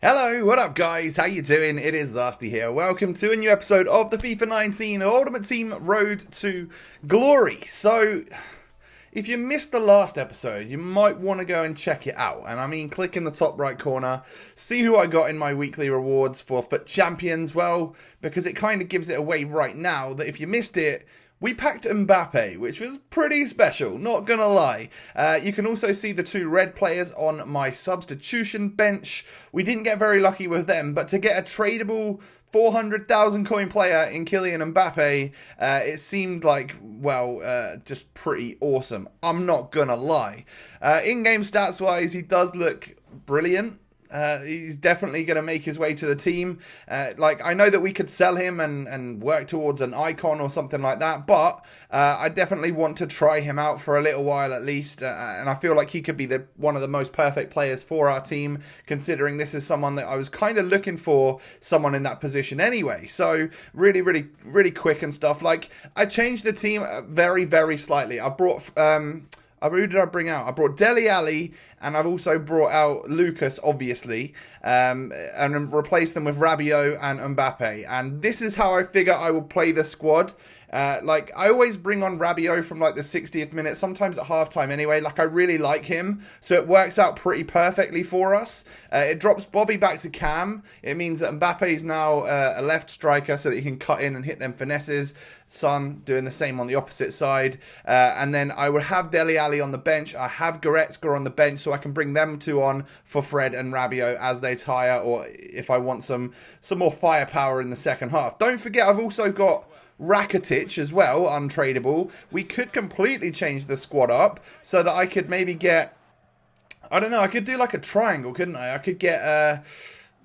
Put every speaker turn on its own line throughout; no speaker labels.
Hello, what up guys? How you doing? It is Lasty here. Welcome to a new episode of the FIFA 19 Ultimate Team Road to Glory. So, if you missed the last episode, you might want to go and check it out. And I mean, click in the top right corner, see who I got in my weekly rewards for FUT Champions. Well, because it kind of gives it away right now that if you missed it, we packed Mbappe, which was pretty special, not gonna lie. You can also see the two red players on my substitution bench. We didn't get very lucky with them, but to get a tradable 400,000 coin player in Kylian Mbappe, it seemed like, well, just pretty awesome. I'm not gonna lie. In-game stats-wise, he does look brilliant. He's definitely going to make his way to the team. I know that we could sell him and work towards an icon or something like that, but I definitely want to try him out for a little while at least, and I feel like he could be one of the most perfect players for our team, considering this is someone that I was kind of looking for, someone in that position anyway. So really quick and stuff. Like, I changed the team very, very slightly. I brought... who did I bring out? I brought Dele Alli, and I've also brought out Lucas, obviously, and replaced them with Rabiot and Mbappe. And this is how I figure I will play the squad. I always bring on Rabiot from the 60th minute, sometimes at halftime anyway. I really like him, so it works out pretty perfectly for us. It drops Bobby back to Cam. It means that Mbappe is now a left striker so that he can cut in and hit them finesses. Son doing the same on the opposite side. And then I would have Dele Alli on the bench. I have Goretzka on the bench so I can bring them two on for Fred and Rabiot as they tire, or if I want some more firepower in the second half. Don't forget, I've also got Rakitic as well, untradeable. We could completely change the squad up so that I could maybe get, I don't know, I could do like a triangle, couldn't I? I could get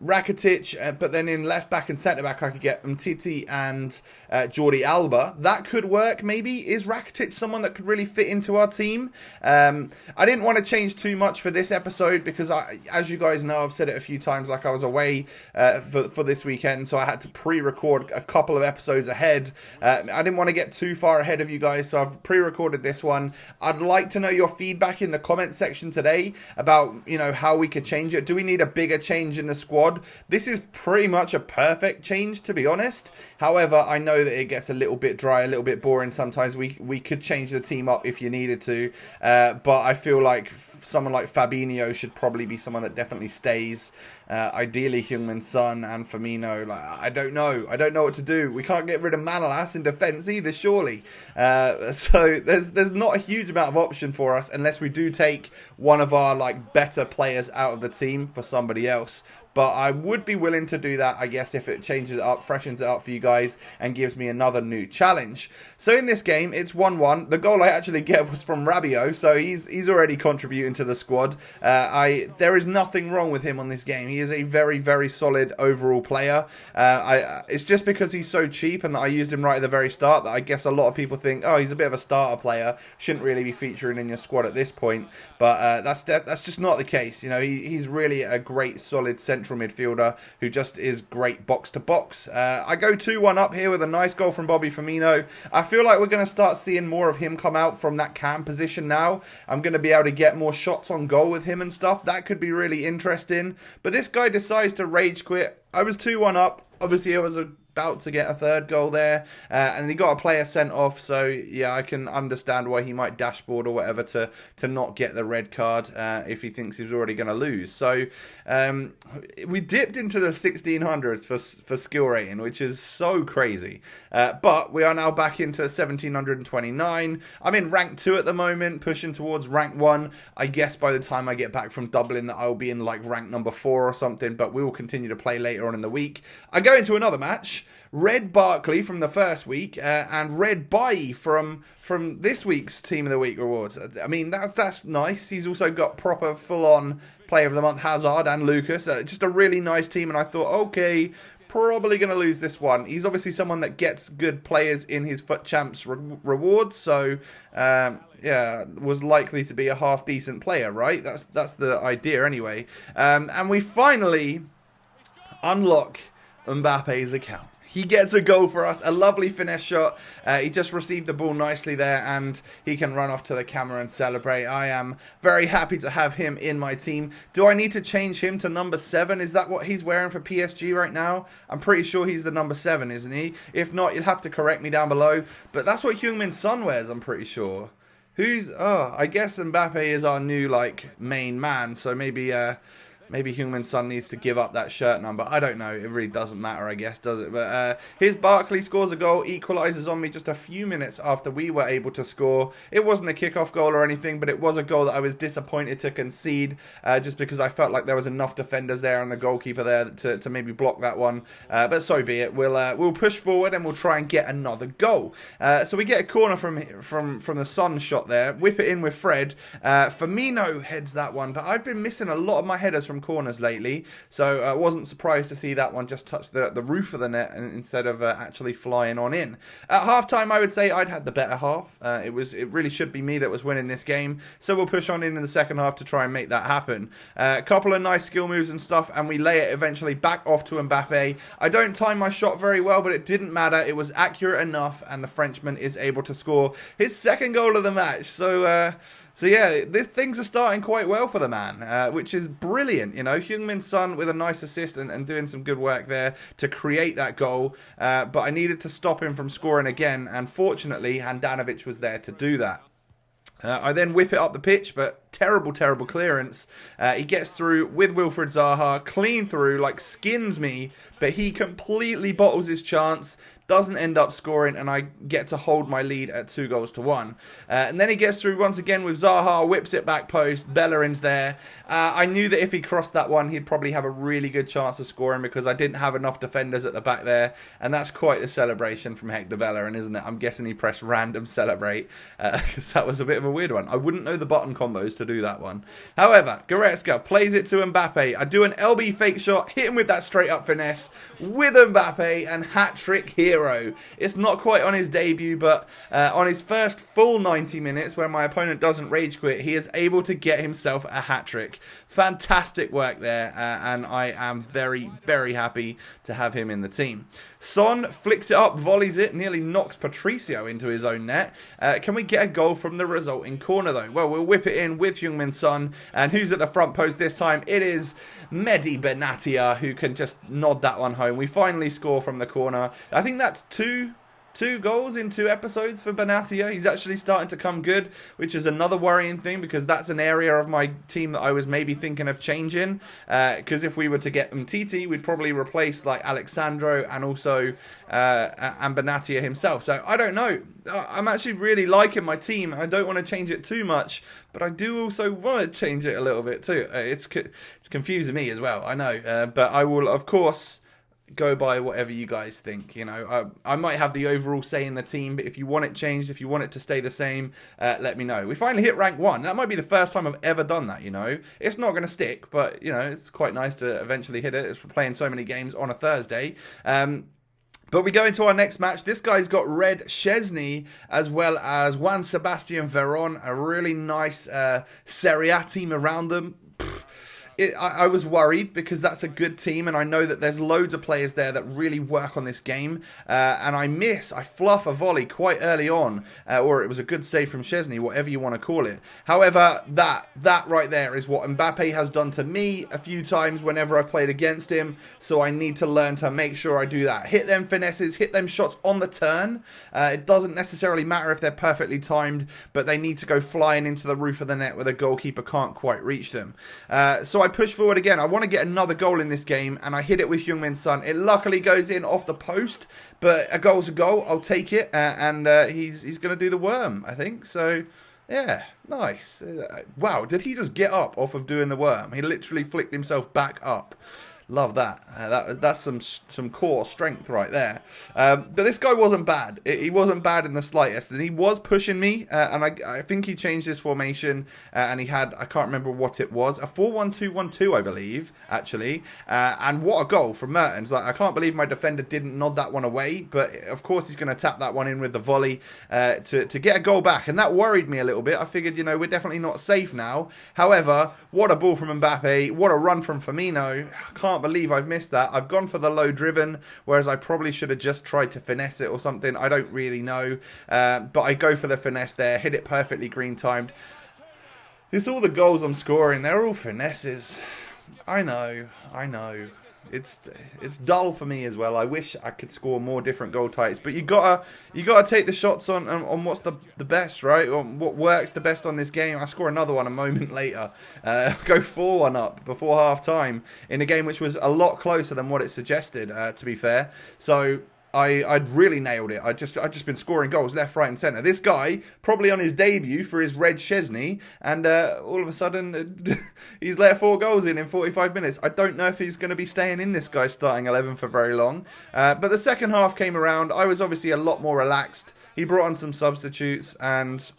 Rakitic, but then in left back and centre back I could get Umtiti and Jordi Alba. That could work maybe. Is Rakitic someone that could really fit into our team? I didn't want to change too much for this episode because, as you guys know, I've said it a few times, I was away for this weekend, so I had to pre-record a couple of episodes ahead. I didn't want to get too far ahead of you guys, so I've pre-recorded this one. I'd like to know your feedback in the comment section today about, how we could change it. Do we need a bigger change in the squad? This is pretty much a perfect change, to be honest. However, I know that it gets a little bit dry, a little bit boring sometimes. We could change the team up if you needed to, but I feel like someone like Fabinho should probably be someone that definitely stays. Ideally, Heung-min Son and Firmino. I don't know what to do. We can't get rid of Manolas in defence either, surely. So there's not a huge amount of option for us unless we do take one of our better players out of the team for somebody else. But I would be willing to do that, I guess, if it changes it up, freshens it up for you guys, and gives me another new challenge. So in this game, it's 1-1. The goal I actually get was from Rabiot, so he's already contributing to the squad. There is nothing wrong with him on this game. He is a very, very solid overall player. It's just because he's so cheap and that I used him right at the very start that I guess a lot of people think, oh, he's a bit of a starter player, shouldn't really be featuring in your squad at this point. But that's just not the case. He's really a great, solid central midfielder who just is great box to box. I go 2-1 up here with a nice goal from Bobby Firmino. I feel like we're going to start seeing more of him come out from that cam position now. I'm going to be able to get more shots on goal with him and stuff. That could be really interesting. But this guy decides to rage quit. I was 2-1 up. Obviously, I was about to get a third goal there, and he got a player sent off, so yeah, I can understand why he might dashboard or whatever to not get the red card if he thinks he's already going to lose. So we dipped into the 1600s for skill rating, which is so crazy, but we are now back into 1729. I'm in rank 2 at the moment, pushing towards rank 1. I guess by the time I get back from Dublin that I'll be in rank number 4 or something, but we will continue to play later on in the week. I go into another match. Red Barkley from the first week and Red Bailly from this week's Team of the Week rewards. I mean, that's nice. He's also got proper full-on Player of the Month Hazard and Lucas. Just a really nice team, and I thought, okay, probably going to lose this one. He's obviously someone that gets good players in his FUT Champs rewards, so yeah, was likely to be a half-decent player, right? That's the idea anyway. And we finally unlock Mbappe's account. He gets a goal for us, a lovely finesse shot. He just received the ball nicely there, and he can run off to the camera and celebrate. I am very happy to have him in my team. Do I need to change him to number 7? Is that what he's wearing for PSG right now? I'm pretty sure he's the number 7, isn't he? If not, you'll have to correct me down below. But that's what Heung-min Son wears, I'm pretty sure. I guess Mbappe is our new, like, main man, so maybe Heung-min Son needs to give up that shirt number. I don't know. It really doesn't matter, I guess, does it? But here's Barkley, scores a goal, equalises on me just a few minutes after we were able to score. It wasn't a kickoff goal or anything, but it was a goal that I was disappointed to concede just because I felt like there was enough defenders there and the goalkeeper there to maybe block that one. But so be it. We'll push forward and we'll try and get another goal. So we get a corner from the Son shot there. Whip it in with Fred. Firmino heads that one, but I've been missing a lot of my headers from corners lately, so I wasn't surprised to see that one just touch the roof of the net instead of actually flying on in. At halftime, I would say I'd had the better half. It really should be me that was winning this game, so we'll push on in the second half to try and make that happen. A couple of nice skill moves and stuff, and we lay it eventually back off to Mbappe. I don't time my shot very well, but it didn't matter. It was accurate enough, and the Frenchman is able to score his second goal of the match. So yeah, things are starting quite well for the man, which is brilliant. You know, Heung-min Son with a nice assist and doing some good work there to create that goal. But I needed to stop him from scoring again, and fortunately, Handanovic was there to do that. I then whip it up the pitch, but terrible clearance. He gets through with Wilfried Zaha, clean through, like skins me, but he completely bottles his chance, doesn't end up scoring, and I get to hold my lead at 2-1. And then he gets through once again with Zaha, whips it back post, Bellerin's there. I knew that if he crossed that one, he'd probably have a really good chance of scoring because I didn't have enough defenders at the back there, and that's quite the celebration from Hector Bellerin, isn't it? I'm guessing he pressed random celebrate, because that was a bit of a weird one. I wouldn't know the button combos to do that one. However, Goretzka plays it to Mbappe. I do an LB fake shot, hit him with that straight up finesse with Mbappe, and hat-trick hero. It's not quite on his debut, but on his first full 90 minutes, where my opponent doesn't rage quit, he is able to get himself a hat-trick. Fantastic work there, and I am very happy to have him in the team. Son flicks it up, volleys it, nearly knocks Patricio into his own net. Can we get a goal from the resulting corner, though? Well, we'll whip it in with Heung-min Son, and who's at the front post this time? It is Mehdi Benatia, who can just nod that one home. We finally score from the corner. I think that's two goals in 2 episodes for Benatia. He's actually starting to come good, which is another worrying thing because that's an area of my team that I was maybe thinking of changing. Because if we were to get Umtiti, we'd probably replace like Alexandro and also and Benatia himself. So I don't know. I'm actually really liking my team. I don't want to change it too much, but I do also want to change it a little bit too. It's confusing me as well, I know. But I will, of course, go by whatever you guys think. You know, I might have the overall say in the team, but if you want it changed, if you want it to stay the same, let me know. We finally hit rank 1. That might be the first time I've ever done that, you know. It's not going to stick, but, you know, it's quite nice to eventually hit it. It's playing so many games on a Thursday. But we go into our next match. This guy's got Red Szczesny as well as Juan Sebastian Veron, a really nice Serie A team around them. I was worried because that's a good team, and I know that there's loads of players there that really work on this game, and I fluff a volley quite early on, or it was a good save from Szczesny, whatever you want to call it. However, that right there is what Mbappe has done to me a few times whenever I've played against him, so I need to learn to make sure I do that. Hit them finesses, hit them shots on the turn. It doesn't necessarily matter if they're perfectly timed, but they need to go flying into the roof of the net where the goalkeeper can't quite reach them. So I push forward again. I want to get another goal in this game, and I hit it with Heung-min Son. It luckily goes in off the post, but a goal's a goal. I'll take it, and he's going to do the worm, I think. So, yeah, nice. Wow, did he just get up off of doing the worm? He literally flicked himself back up. Love that. That's some core strength right there. But this guy wasn't bad. He wasn't bad in the slightest. And he was pushing me. And I think he changed his formation. And he had, I can't remember what it was, a 4-1-2-1-2, I believe, actually. And what a goal from Mertens. Like, I can't believe my defender didn't nod that one away. But, of course, he's going to tap that one in with the volley to get a goal back. And that worried me a little bit. I figured, you know, we're definitely not safe now. However, what a ball from Mbappe. What a run from Firmino. I can't can't believe I've missed that. I've gone for the low driven, whereas I probably should have just tried to finesse it or something. I don't really know. But I go for the finesse there, hit it perfectly green timed. It's all the goals I'm scoring. They're all finesses. I know. It's dull for me as well. I wish I could score more different goal types, but you gotta take the shots on what's the best, right? On what works the best on this game. I score another one a moment later. Go 4-1 up before half time in a game which was a lot closer than what it suggested. To be fair, so. I'd really nailed it. I'd just been scoring goals left, right and centre. This guy, probably on his debut for his Red Chesney, and all of a sudden he's let 4 goals in 45 minutes. I don't know if he's going to be staying in this guy's starting 11 for very long. But the second half came around. I was obviously a lot more relaxed. He brought on some substitutes and...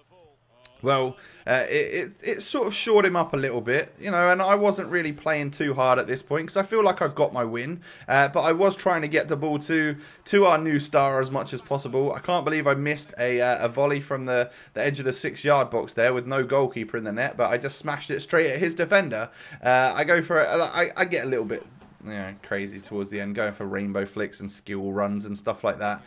well, it sort of shored him up a little bit, you know, and I wasn't really playing too hard at this point because I feel like I got my win. But I was trying to get the ball to our new star as much as possible. I can't believe I missed a volley from the edge of the 6-yard box there with no goalkeeper in the net, but I just smashed it straight at his defender. I go for it. I get a little bit... crazy towards the end, going for rainbow flicks and skill runs and stuff like that.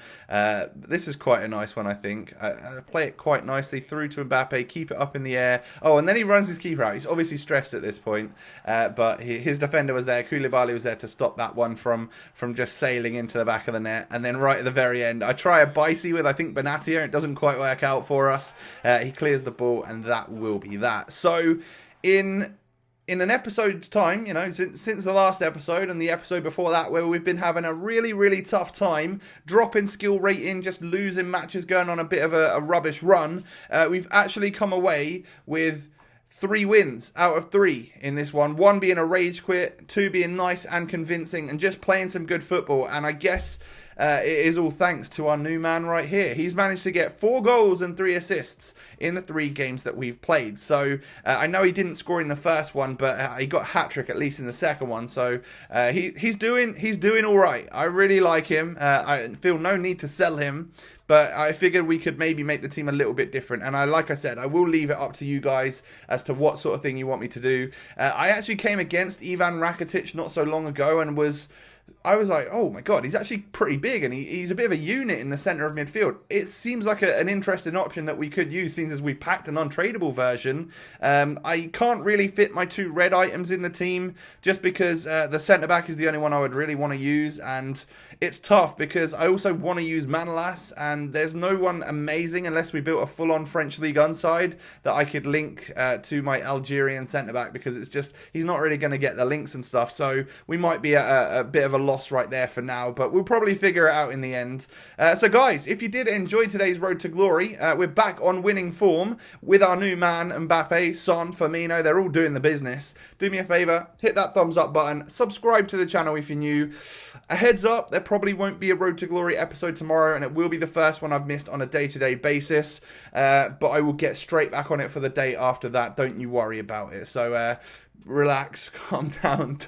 This is quite a nice one, I think. I play it quite nicely through to Mbappe, keep it up in the air. Oh, and then he runs his keeper out. He's obviously stressed at this point, but his defender was there. Koulibaly was there to stop that one from just sailing into the back of the net. And then right at the very end, I try a bicey with, I think, Benatia. It doesn't quite work out for us. He clears the ball, and that will be that. So, in an episode's time, you know, since the last episode and the episode before that, where we've been having a really, really tough time, dropping skill rating, just losing matches, going on a bit of a rubbish run, we've actually come away with 3 wins out of 3 in this one. 1 being a rage quit, 2 being nice and convincing, and just playing some good football. And I guess it is all thanks to our new man right here. He's managed to get 4 goals and 3 assists in the 3 games that we've played. So I know he didn't score in the first one, but he got a hat-trick at least in the second one. So he's doing all right. I really like him. I feel no need to sell him. But I figured we could maybe make the team a little bit different. And like I said, I will leave it up to you guys as to what sort of thing you want me to do. I actually came against Ivan Rakitic not so long ago and I was like, oh my god, he's actually pretty big and he's a bit of a unit in the centre of midfield. It seems like an interesting option that we could use, since as we packed an untradeable version. I can't really fit my 2 red items in the team just because the centre-back is the only one I would really want to use, and it's tough because I also want to use Manolas, and there's no one amazing unless we built a full-on French Ligue 1 side that I could link to my Algerian centre-back, because it's just, he's not really going to get the links and stuff, so we might be a bit of a loss right there for now, but we'll probably figure it out in the end. So guys, if you did enjoy today's Road to Glory, we're back on winning form with our new man, Mbappe, Son, Firmino. They're all doing the business. Do me a favour, hit that thumbs up button, subscribe to the channel if you're new. A heads up, there probably won't be a Road to Glory episode tomorrow, and it will be the first one I've missed on a day-to-day basis, but I will get straight back on it for the day after that. Don't you worry about it. So relax, calm down,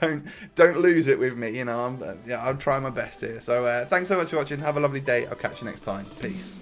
don't lose it with me, you know. I'm trying my best here. So thanks so much for watching, have a lovely day, I'll catch you next time, peace.